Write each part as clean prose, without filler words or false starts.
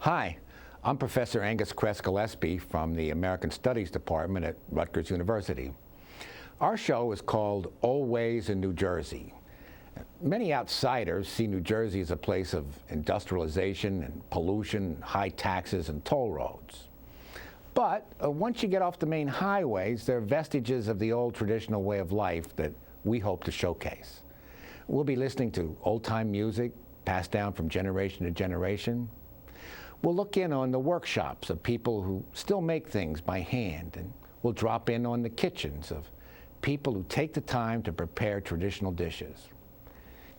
Hi, I'm Professor Angus Kress Gillespie from the American Studies Department at Rutgers University. Our show is called Old Ways in New Jersey. Many outsiders see New Jersey as a place of industrialization and pollution, high taxes, and toll roads. But once you get off the main highways, there are vestiges of the old traditional way of life that we hope to showcase. We'll be listening to old-time music passed down from generation to generation. We'll look in on the workshops of people who still make things by hand, and we'll drop in on the kitchens of people who take the time to prepare traditional dishes.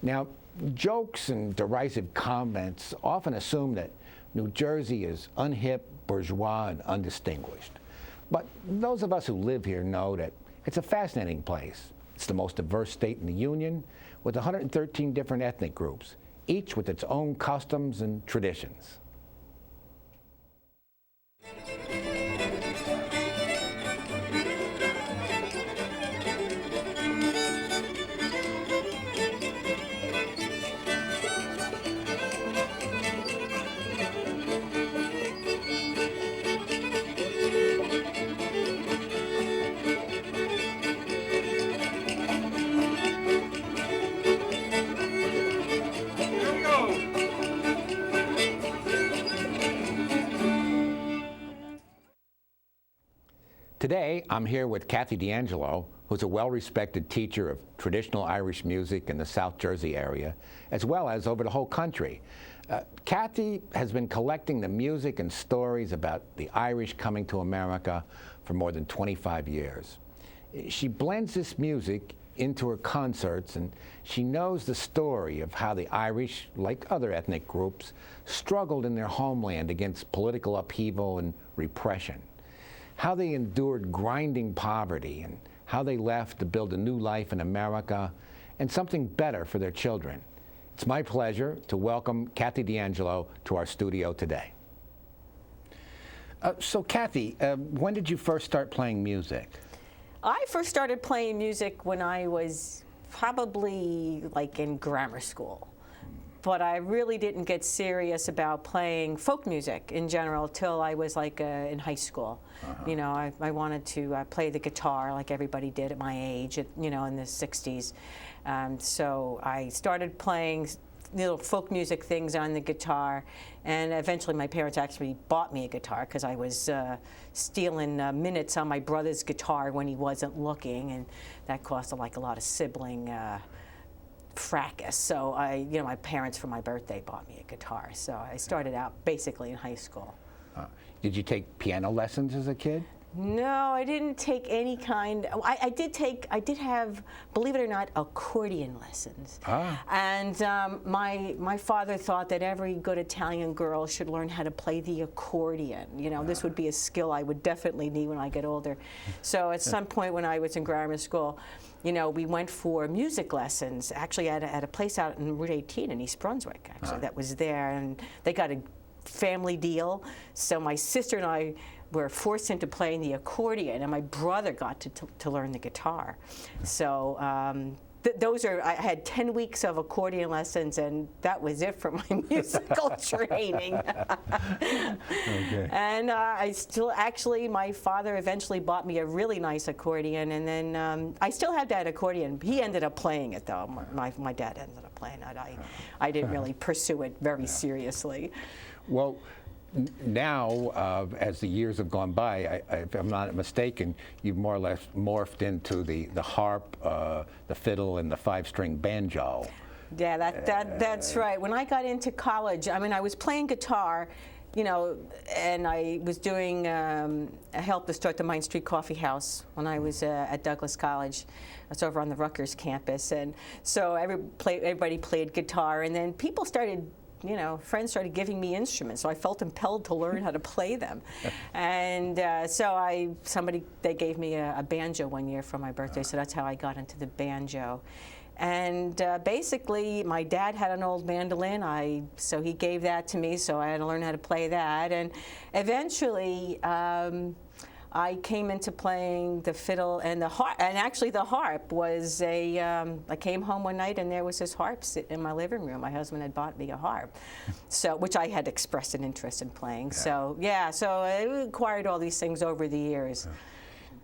Now, jokes and derisive comments often assume that New Jersey is unhip, bourgeois, and undistinguished. But those of us who live here know that it's a fascinating place. It's the most diverse state in the Union, with 113 different ethnic groups, each with its own customs and traditions. Today, I'm here with Kathy DeAngelo, who's a well-respected teacher of traditional Irish music in the South Jersey area, as well as over the whole country. Kathy has been collecting the music and stories about the Irish coming to America for more than 25 years. She blends this music into her concerts, and she knows the story of how the Irish, like other ethnic groups, struggled in their homeland against political upheaval and repression. How they endured grinding poverty, and how they left to build a new life in America and something better for their children. It's my pleasure to welcome Kathy DeAngelo to our studio today. So Kathy, when did you first start playing music? I first started playing music when I was probably like in grammar school. But I really didn't get serious about playing folk music in general till I was like in high school. You know, I wanted to play the guitar like everybody did at my age, you know, in the 60s. So I started playing little folk music things on the guitar, and eventually my parents actually bought me a guitar because I was stealing minutes on my brother's guitar when he wasn't looking, and that cost like a lot of sibling fracas. So my parents for my birthday bought me a guitar. So I started out basically in high school. Did you take piano lessons as a kid? No, I didn't take any kind. I did have, believe it or not, accordion lessons. And my father thought that every good Italian girl should learn how to play the accordion. You know, this would be a skill I would definitely need when I get older. So at some point when I was in grammar school, you know, we went for music lessons, actually at a place out in Route 18 in East Brunswick, actually, that was there. And they got a family deal. So my sister and I were forced into playing the accordion, and my brother got to learn the guitar. So I had 10 weeks of accordion lessons, and that was it for my musical training. Okay. And I still, actually, my father eventually bought me a really nice accordion, and then I still had that accordion. He ended up playing it, though. My dad ended up playing it. I didn't really pursue it very seriously. Well, now, as the years have gone by, if I'm not mistaken, you've more or less morphed into the harp, the fiddle, and the five-string banjo. Yeah, that's right. When I got into college, I mean, I was playing guitar, you know, and I was doing a help to start the Main Street Coffee House when I was at Douglas College. It's over on the Rutgers campus, and so everybody played guitar, and then people started, you know, friends started giving me instruments, so I felt impelled to learn how to play them. And so they gave me a banjo one year for my birthday, so that's how I got into the banjo. And basically, my dad had an old mandolin, so he gave that to me, so I had to learn how to play that. And eventually, I came into playing the fiddle and the harp, and actually the harp was I came home one night and there was this harp sitting in my living room. My husband had bought me a harp, which I had expressed an interest in playing. Yeah. So I acquired all these things over the years.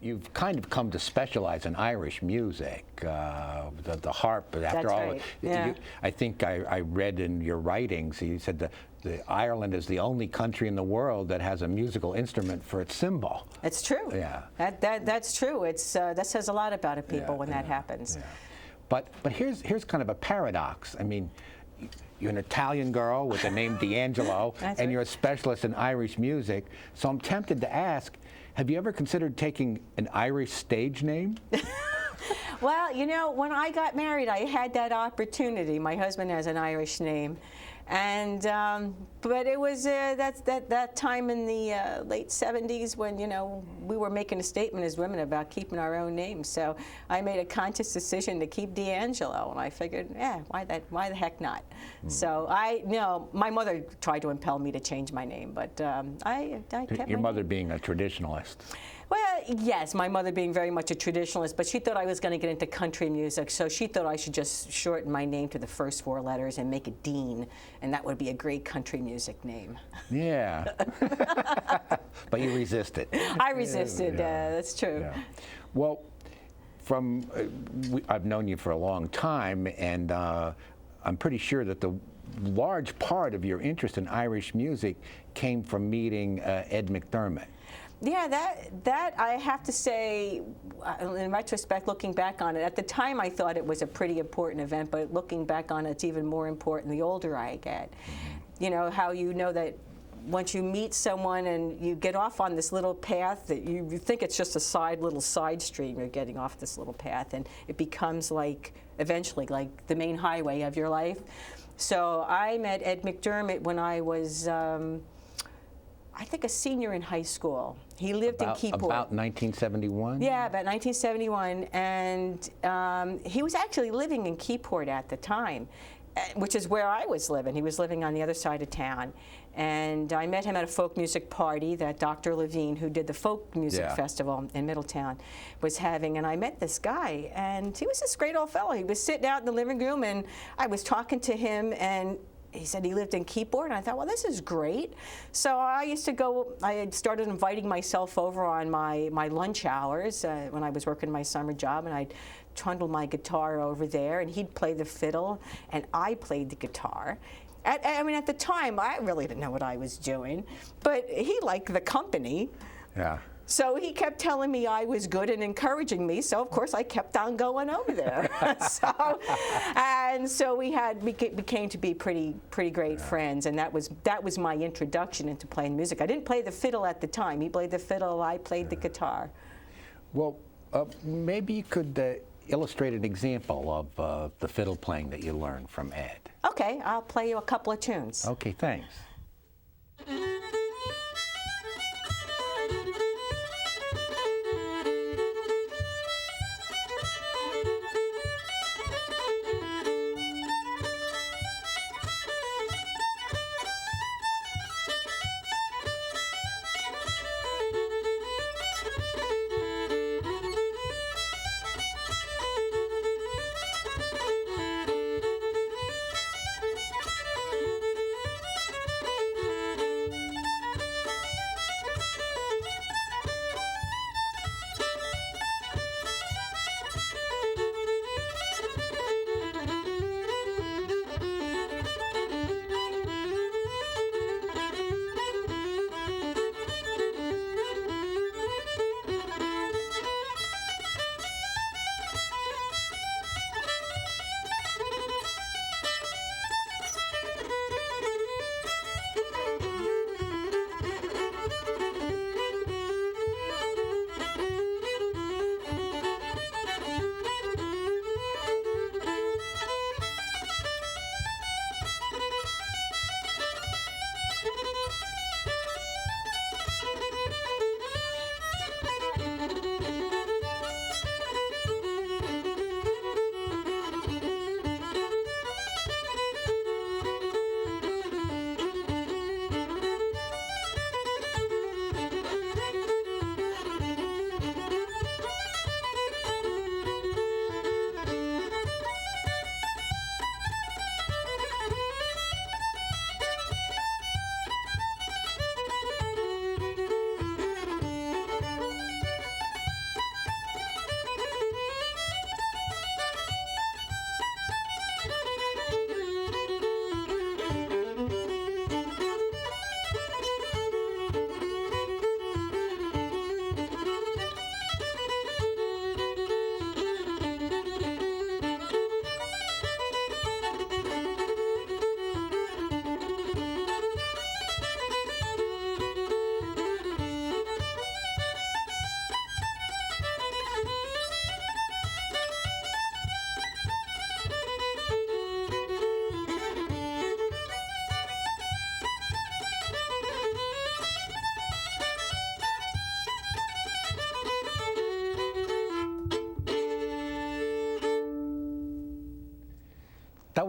You've kind of come to specialize in Irish music, the harp. After all, right. Yeah. I think I read in your writings, you said that Ireland is the only country in the world that has a musical instrument for its cymbal. It's true. Yeah. That's true. That says a lot about a people when that happens. Yeah. But here's kind of a paradox. I mean, you're an Italian girl with the name DeAngelo, and you're a specialist in Irish music. So I'm tempted to ask, have you ever considered taking an Irish stage name? Well, you know, when I got married, I had that opportunity. My husband has an Irish name. And but it was that time in the late 70s when, you know, we were making a statement as women about keeping our own names. So I made a conscious decision to keep DeAngelo, and I figured, why the heck not? So my mother tried to impel me to change my name, but I kept Your my mother name. being a traditionalist. Well, yes, my mother being very much a traditionalist, but she thought I was going to get into country music, so she thought I should just shorten my name to the first 4 letters and make it Dean, and that would be a great country music name. Yeah. But you resisted. I resisted, that's true. Yeah. Well, I've known you for a long time, and I'm pretty sure that the large part of your interest in Irish music came from meeting Ed McDermott. Yeah, that I have to say, in retrospect, looking back on it, at the time I thought it was a pretty important event, but looking back on it, it's even more important the older I get. You know, how you know that once you meet someone and you get off on this little path that you think it's just a little side stream, you're getting off this little path, and it becomes eventually like the main highway of your life. So I met Ed McDermott when I was I think a senior in high school. He lived in Keyport. About 1971? Yeah, about 1971. And he was actually living in Keyport at the time, which is where I was living. He was living on the other side of town. And I met him at a folk music party that Dr. Levine, who did the folk music festival in Middletown, was having. And I met this guy, and he was this great old fellow. He was sitting out in the living room, and I was talking to him, and he said he lived in Keyport, and I thought, well, this is great. So I had started inviting myself over on my lunch hours when I was working my summer job, and I'd trundle my guitar over there, and he'd play the fiddle, and I played the guitar. At the time, I really didn't know what I was doing, but he liked the company. Yeah. So he kept telling me I was good and encouraging me. So of course I kept on going over there. So we became to be pretty great friends, and that was my introduction into playing music. I didn't play the fiddle at the time. He played the fiddle. I played the guitar. Well, maybe you could illustrate an example of the fiddle playing that you learned from Ed. Okay, I'll play you a couple of tunes. Okay, thanks.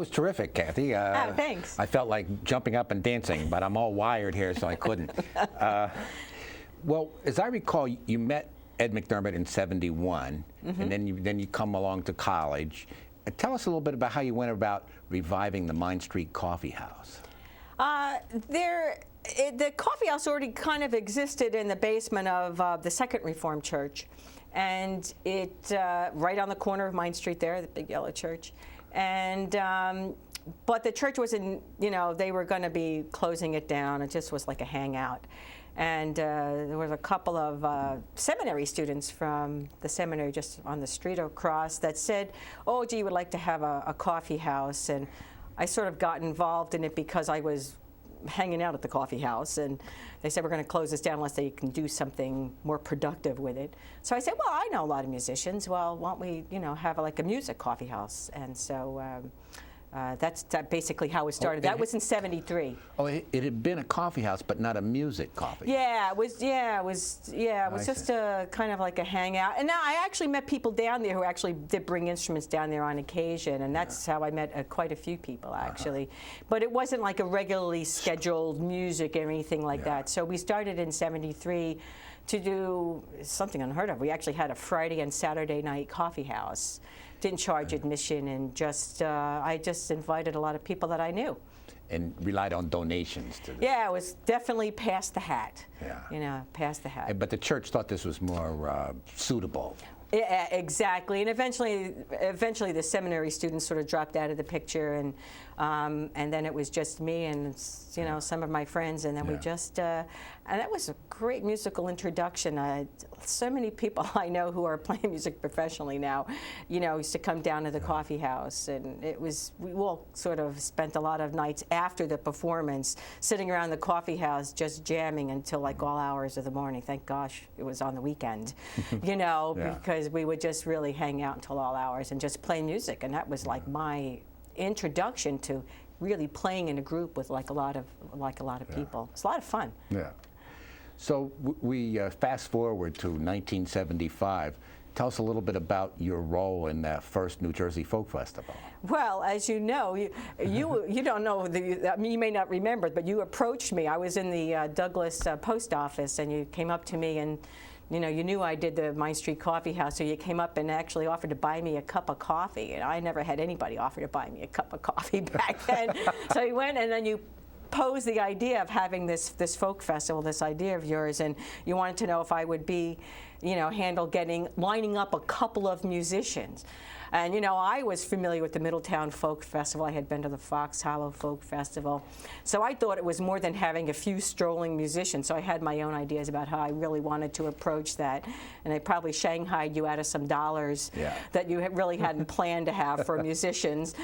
was terrific, Kathy. Oh, thanks. I felt like jumping up and dancing, but I'm all wired here, so I couldn't. Well, as I recall, you met Ed McDermott in '71, and then you come along to college. Tell us a little bit about how you went about reviving the Mine Street Coffee House. The coffee house already kind of existed in the basement of the Second Reformed Church, and it right on the corner of Mine Street there, the big yellow church. And but the church wasn't, they were going to be closing it down. It just was like a hangout. And there was a couple of seminary students from the seminary just on the street across that said, oh, gee, you would like to have a coffee house. And I sort of got involved in it because I was hanging out at the coffee house, and they said we're going to close this down unless they can do something more productive with it. So I said, well, I know a lot of musicians. Well, why don't we, have like a music coffee house? And so that's basically how it started. That was in '73. Oh, it had been a coffee house, but not a music coffee. Yeah, it was just a kind of like a hangout. And now I actually met people down there who actually did bring instruments down there on occasion, and that's how I met quite a few people actually. But it wasn't like a regularly scheduled music or anything like that. So we started in '73 to do something unheard of. We actually had a Friday and Saturday night coffee house. Didn't charge admission, and I just invited a lot of people that I knew. And relied on donations to this. Yeah, it was definitely past the hat. Yeah. Past the hat. But the church thought this was more suitable. Yeah, exactly. And eventually the seminary students sort of dropped out of the picture, and then it was just me and some of my friends, and then we just and that was a great musical introduction. So many people I know who are playing music professionally now, used to come down to the coffee house, and we all sort of spent a lot of nights after the performance sitting around the coffee house just jamming until like all hours of the morning. Thank gosh it was on the weekend, because we would just really hang out until all hours and just play music, and that was like my introduction to really playing in a group with like a lot of people. It's a lot of fun. Yeah. So we fast forward to 1975. Tell us a little bit about your role in that first New Jersey Folk Festival. Well, as you know, you don't know, you may not remember, but you approached me. I was in the Douglas post office, and you came up to me, and you knew I did the Mine Street Coffee House, so you came up and actually offered to buy me a cup of coffee, and I never had anybody offer to buy me a cup of coffee back then. So you went, and then you posed the idea of having this folk festival, this idea of yours, and you wanted to know if I would be, handle lining up a couple of musicians. And I was familiar with the Middletown Folk Festival. I had been to the Fox Hollow Folk Festival. So I thought it was more than having a few strolling musicians. So I had my own ideas about how I really wanted to approach that. And I probably shanghaied you out of some dollars that you really hadn't planned to have for musicians.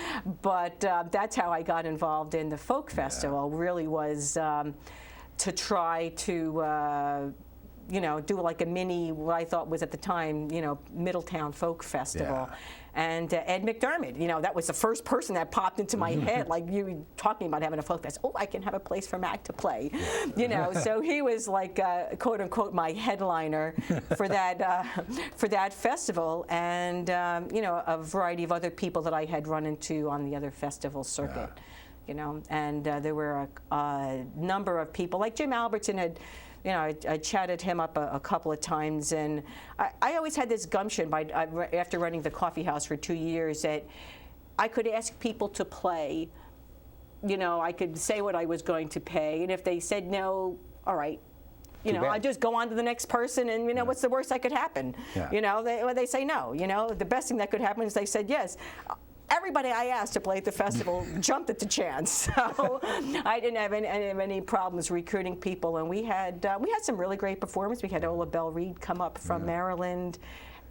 But that's how I got involved in the Folk Festival, really was to try to do like a mini, what I thought was at the time, Middletown Folk Festival. Yeah. And Ed McDermott, that was the first person that popped into my head, like you talking about having a folk festival. Oh, I can have a place for Mac to play, So he was like, quote unquote, my headliner for that festival, and a variety of other people that I had run into on the other festival circuit. And there were a number of people, like Jim Albertson had. I chatted him up a couple of times, and I always had this gumption after running the coffee house for 2 years that I could ask people to play. I could say what I was going to pay, and if they said no, all right. I'd just go on to the next person, and what's the worst that could happen? Yeah. They say no. The best thing that could happen is they said yes. Everybody I asked to play at the festival jumped at the chance, so I didn't have any problems recruiting people. And we had some really great performers. We had Ola Bell Reed come up from Maryland,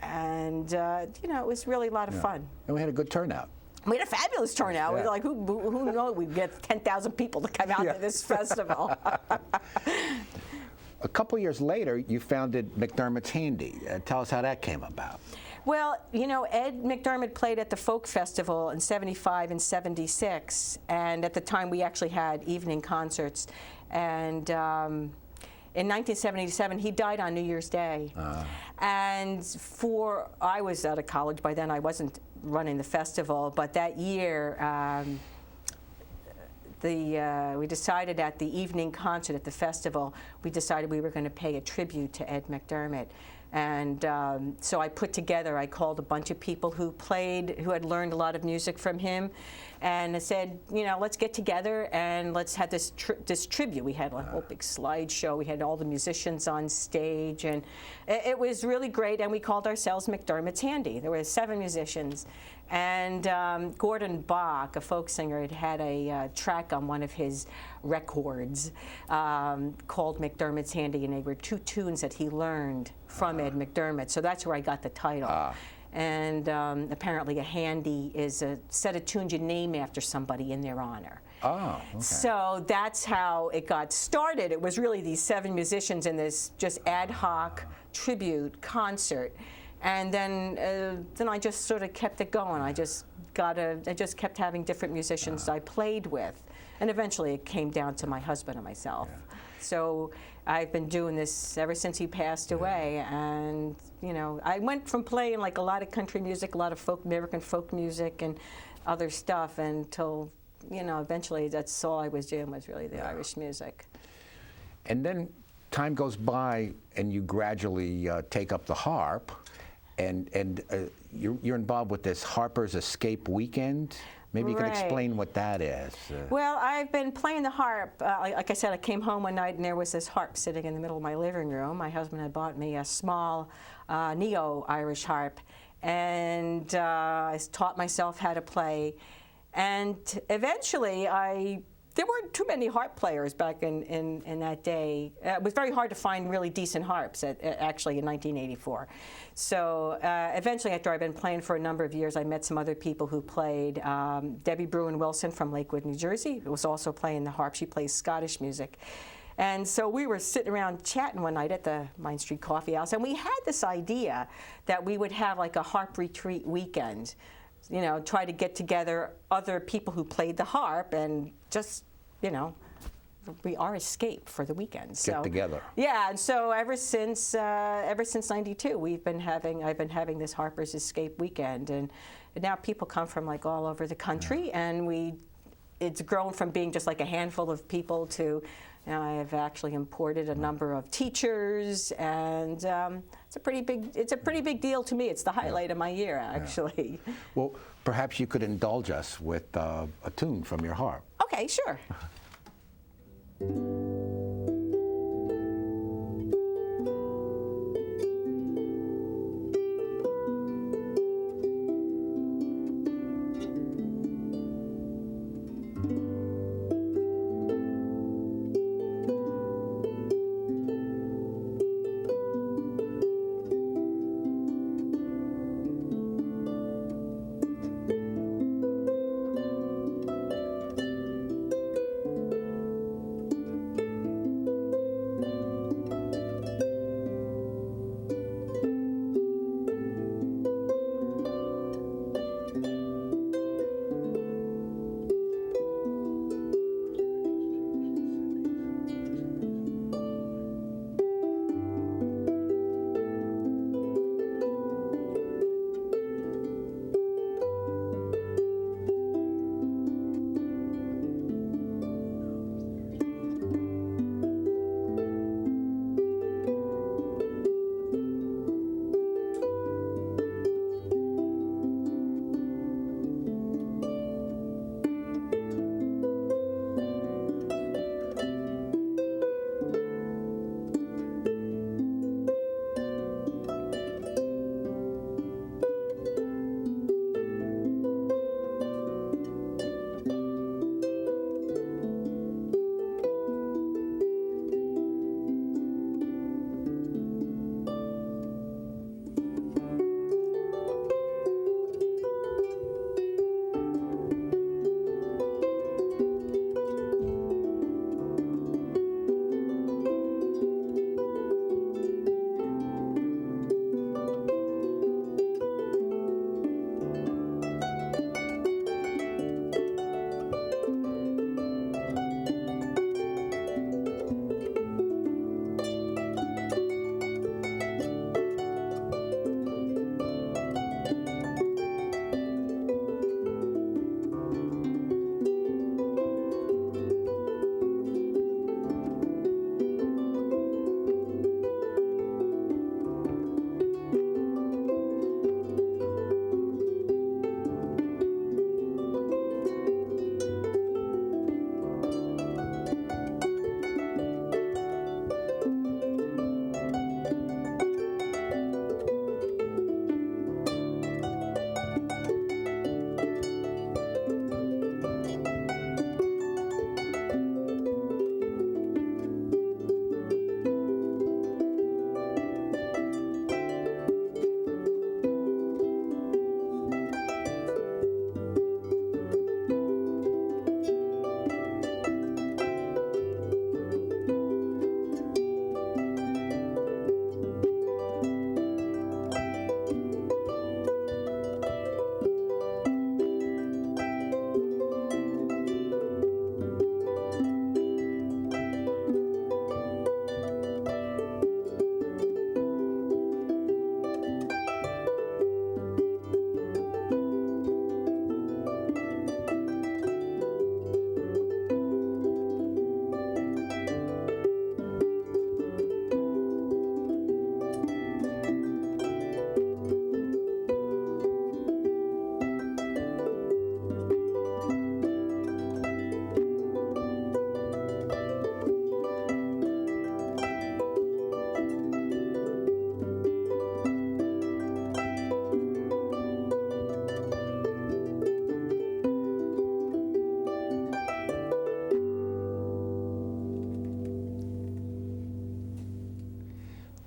and it was really a lot of fun. And we had a good turnout. We had a fabulous turnout. We were like, who knows? We'd get 10,000 people to come out to this festival. A couple years later, you founded McDermott's Handy. Tell us how that came about. Well, Ed McDermott played at the Folk Festival in '75 and '76, and at the time we actually had evening concerts. And in 1977, he died on New Year's Day. And I was out of college by then. I wasn't running the festival. But that year, we decided at the evening concert at the festival, we decided we were going to pay a tribute to Ed McDermott. And so I called a bunch of people who had learned a lot of music from him, and I said, let's get together and let's have this tribute. We had a whole big slideshow. We had all the musicians on stage, and it was really great. And we called ourselves McDermott's Handy. There were 7 musicians. And Gordon Bach, a folk singer, had a track on one of his records called McDermott's Handy, and they were 2 tunes that he learned from Ed McDermott. So that's where I got the title. And apparently a handy is a set of tunes you name after somebody in their honor. Oh, okay. So that's how it got started. It was really these 7 musicians in this just ad hoc tribute concert. And then I just sort of kept it going. I just kept having different musicians I played with, and eventually it came down to my husband and myself. Yeah. So I've been doing this ever since he passed away, and I went from playing like a lot of country music, a lot of American folk music, and other stuff until eventually that's all I was doing was really the Irish music. And then time goes by, and you gradually take up the harp. And you're involved with this Harper's Escape Weekend. Maybe you can explain what that is. Well, I've been playing the harp. Like I said, I came home one night and there was this harp sitting in the middle of my living room. My husband had bought me a small neo-Irish harp, and I taught myself how to play. And eventually there weren't too many harp players back in that day. It was very hard to find really decent harps, actually, in 1984. So eventually, after I'd been playing for a number of years, I met some other people who played. Debbie Bruin-Wilson from Lakewood, New Jersey, was also playing the harp. She plays Scottish music. And so we were sitting around chatting one night at the Main Street Coffee House, and we had this idea that we would have like a harp retreat weekend. Try to get together other people who played the harp and just, be our escape for the weekend. Get together. Yeah, and so ever since '92, I've been having this Harper's Escape weekend, and now people come from like all over the country, and it's grown from being just like a handful of people to. I've actually imported a number of teachers, and it's a pretty big deal to me. It's the highlight of my year, actually. Yeah. Well, perhaps you could indulge us with a tune from your harp. Okay, sure.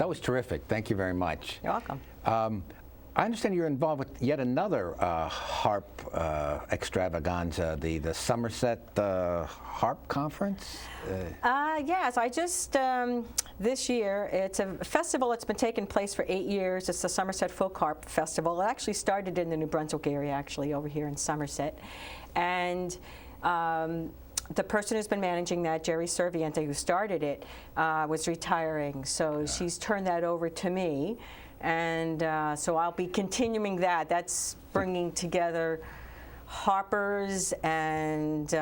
That was terrific. Thank you very much. You're welcome. I understand you're involved with yet another harp extravaganza, the Somerset Harp Conference? Yes, I just, this year, it's a festival that's been taking place for 8 years. It's the Somerset Folk Harp Festival. It actually started in the New Brunswick area, actually, over here in Somerset. And the person who's been managing that, Jerry Serviente, who started it, was retiring. So she's turned that over to me. And so I'll be continuing that. That's bringing together harpers and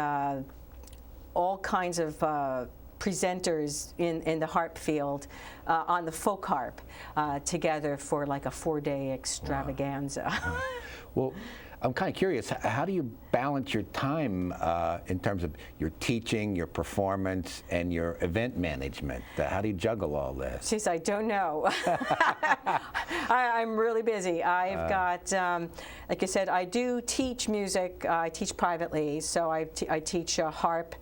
all kinds of presenters in the harp field on the folk harp together for like a 4-day extravaganza. Wow. Well, I'm kind of curious, how do you balance your time in terms of your teaching, your performance, and your event management? How do you juggle all this? Jeez, I don't know. I'm really busy. I've got, like I said, I do teach music. I teach privately, so I teach harp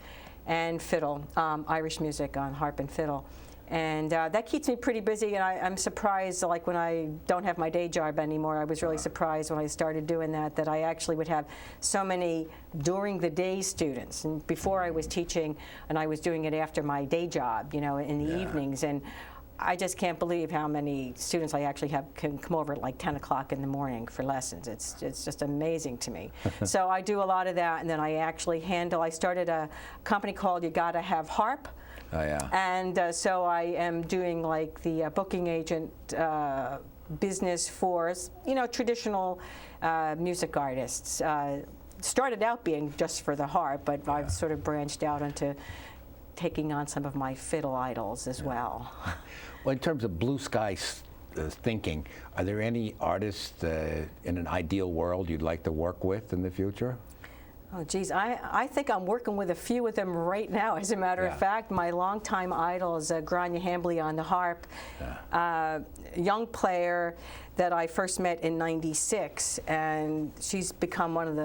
and fiddle, Irish music on harp and fiddle. And that keeps me pretty busy, and I'm surprised, like when I don't have my day job anymore, I was really surprised when I started doing that I actually would have so many during the day students. And before I was teaching, and I was doing it after my day job, you know, in the evenings. And I just can't believe how many students I actually have can come over at like 10 o'clock in the morning for lessons. It's just amazing to me. So I do a lot of that, and then I actually I started a company called You Gotta Have Harp. Oh, yeah. And so I am doing like the booking agent business for, you know, traditional music artists. Started out being just for the harp, but I've sort of branched out into taking on some of my fiddle idols as well. Well, in terms of blue sky thinking, are there any artists in an ideal world you'd like to work with in the future? Oh, geez, I think I'm working with a few of them right now. As a matter of fact, my longtime idol is Grania Hambley on the harp, young player that I first met in '96, and she's become one of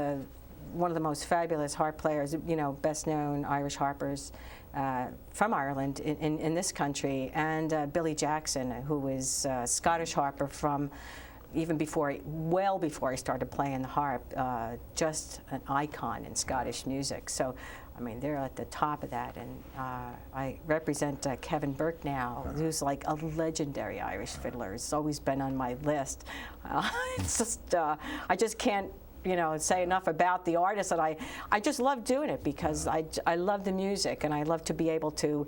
the most fabulous harp players, you know, best known Irish harpers from Ireland in this country, and Billy Jackson, who is a Scottish harper from even well before I started playing the harp, just an icon in Scottish music. So, I mean, they're at the top of that. And I represent Kevin Burke now, who's like a legendary Irish fiddler. He's always been on my list. It's just, I just can't, you know, say enough about the artist. And I just love doing it because I love the music, and I love to be able to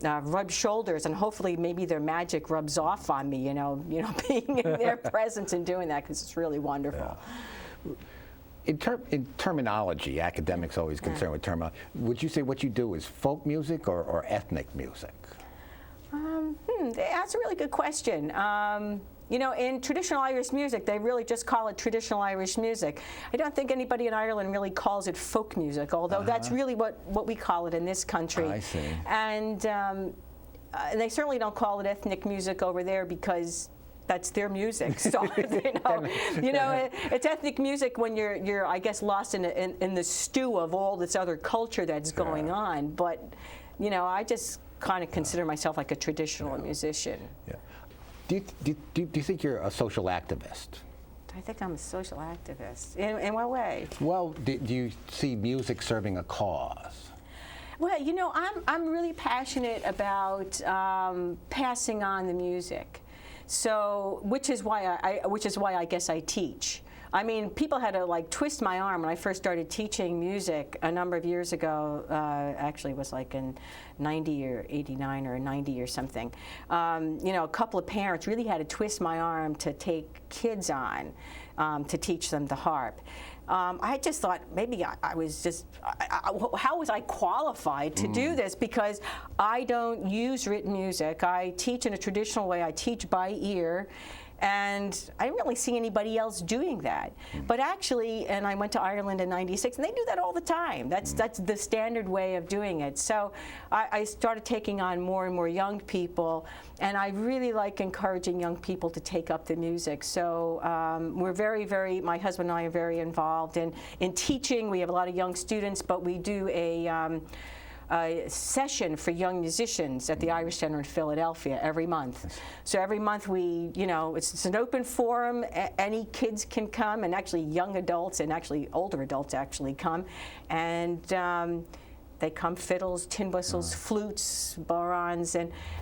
rub shoulders, and hopefully maybe their magic rubs off on me, you know, being in their presence and doing that, because it's really wonderful. In terminology, academics always concerned with terminology. Would you say what you do is folk music or ethnic music? That's a really good question. You know, in traditional Irish music, they really just call it traditional Irish music. I don't think anybody in Ireland really calls it folk music, although that's really what we call it in this country. I see. And they certainly don't call it ethnic music over there because that's their music. So you know, it's ethnic music when you're I guess lost in the stew of all this other culture that's going on. But you know, I just kind of consider myself like a traditional musician. Yeah. Do you think you're a social activist? I think I'm a social activist. In what way? Well, do you see music serving a cause? Well, you know, I'm really passionate about passing on the music. So, which is why I guess I teach. I mean, people had to like twist my arm when I first started teaching music a number of years ago. Actually, it was like in '90 or '89 or '90 or something. You know, a couple of parents really had to twist my arm to take kids on to teach them the harp. I just thought maybe I was just, how was I qualified to do this? Because I don't use written music. I teach in a traditional way. I teach by ear. And I didn't really see anybody else doing that. But actually, and I went to Ireland in '96, and they do that all the time. That's the standard way of doing it. So I started taking on more and more young people, and I really like encouraging young people to take up the music. So we're very, my husband and I are very involved in teaching. We have a lot of young students, but we do a a session for young musicians at the Irish Center in Philadelphia every month. So every month we, it's an open forum. Any kids can come, and actually young adults and actually older adults actually come, and they come fiddles, tin whistles, flutes, barons,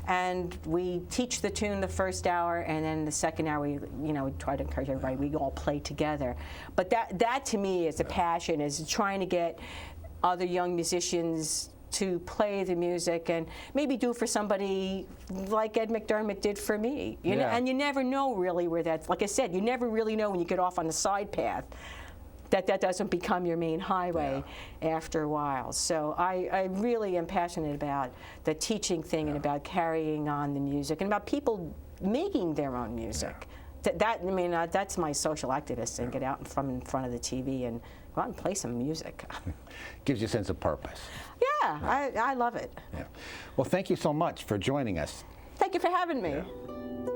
and we teach the tune the first hour, and then the second hour we try to encourage everybody. We all play together. But that to me is a passion, is trying to get other young musicians to play the music and maybe do for somebody like Ed McDermott did for me. You know, and you never know really where that's. Like I said, you never really know when you get off on the side path that doesn't become your main highway after a while. So I really am passionate about the teaching thing and about carrying on the music and about people making their own music. That's my social activist thing. Get out in front of the TV and go out and play some music. Gives you a sense of purpose. Yeah, I love it. Yeah. Well, thank you so much for joining us. Thank you for having me. Yeah.